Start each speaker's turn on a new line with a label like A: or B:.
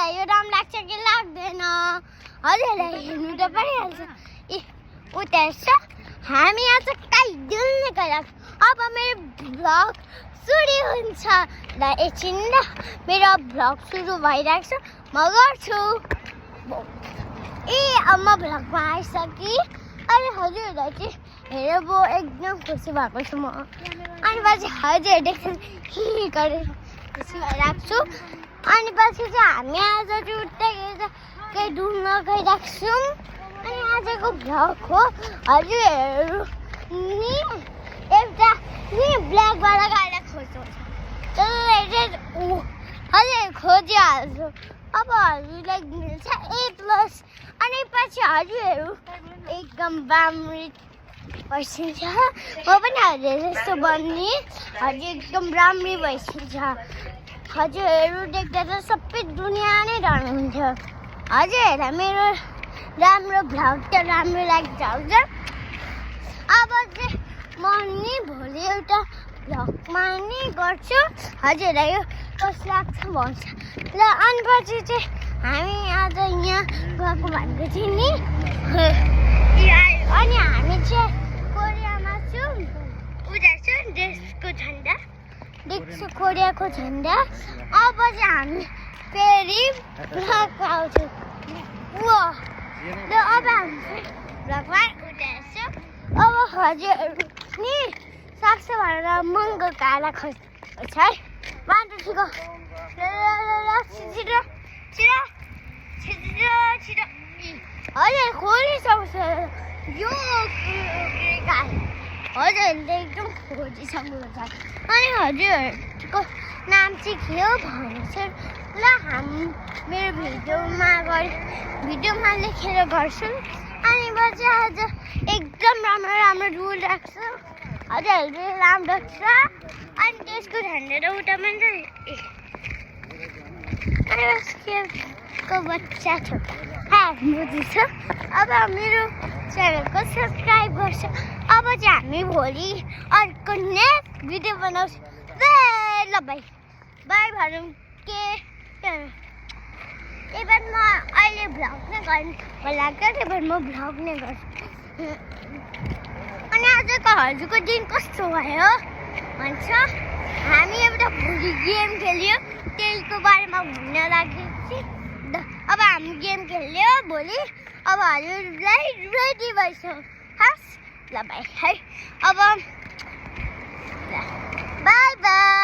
A: हजुरहरूलाई यो राम्रो लाग्छ कि लाग्दैन हजुरहरूलाई हेर्नु त परिहाल्छ ए उता हेर्छ हामी आज काहीँ डुल्ने गइरहेको अब मेरो भ्लग सुरु हुन्छ ल एकछिन ल मेरो भ्लग सुरु भइरहेको छ म गर्छु ए अब म भ्लगमा आइसकेँ अनि हजुरहरूलाई चाहिँ हेरेर म एकदम खुसी भएको छु म अनि पछि हजुर देख्छ गरेर खुसी भइरहेको छु अनि पछि चाहिँ हामी आज चाहिँ उठ्दै केही डुल्न गइरहेको छौँ अनि आजको भ्लग हो हजुरहरू नि एउटा नि ब्ल्याकबाट गएर खोज्नु हजुर खोजिहाल्छु अब हजुरलाई मिल्छ A+ अनि पछि हजुरहरू एकदम राम्ररी भइसकिन्छ म पनि हजुर जस्तो बन्ने हजुर एकदम राम्ररी भइसकिन्छ हजुरहरू देख्दा त सबै दुनियाँ नै डराउनुहुन्थ्यो हजुरहरूलाई मेरो राम्रो भ्लग त राम्रो लाग्छ हजुर अब चाहिँ म नि भोलि एउटा भ्लगमा नि गर्छु हजुरलाई यो कस्तो लाग्छ भन्छ ल अनि पछि चाहिँ हामी आज यहाँ गएको भनेको चाहिँ नि अनि हामी चाहिँ कोरियामा छौँ उता छ देशको झन्डा देख्छु कोरियाको झन्डा अब चाहिँ हामी फेरि भ्लग आउँछौँ ल अब हामी भ्लगमा उता हेर्छौँ अब हजुरहरू नि सक्छ भनेर महँगो काला खोज्छ है मान्छे छिटो छिटो छिटो छिटो छिटो हजुर खोलिसक्छ यो हजुरहरूले एकदम खोजिसक्नुहुन्छ अनि हजुरहरूको नाम चाहिँ के हो भन्छु ल हामी मेरो भिडियोमा लेखेर गर्छौँ अनि पछि आज एकदम राम्रो राम्रो रुल राख्छ हजुरहरूले राम्रो छ अनि त्यसको झन्डा उता पनि अनि को बच्चा छ बुझिन्छ अब मेरो च्यानलको सब्सक्राइब गर्छ अब चाहिँ हामी भोलि अर्को नेक्स्ट भिडियो बनाउँछौँ ल बाई बाई भनौँ के त्यही भएर म अहिले भ्लग नै गर्नु लाग्छ त्यही भएर म भ्लग नै गर्छु अनि आजको हजुरको दिन कस्तो भयो भन्छ हामी एउटा भोलि गेम खेल्यो त्यसको बारेमा भन्न लागेपछि अब हामी गेम खेल्यो भोलि अब हजुरलाई रेडी भइसक्यो हस् ल बाई है अब बाई बाई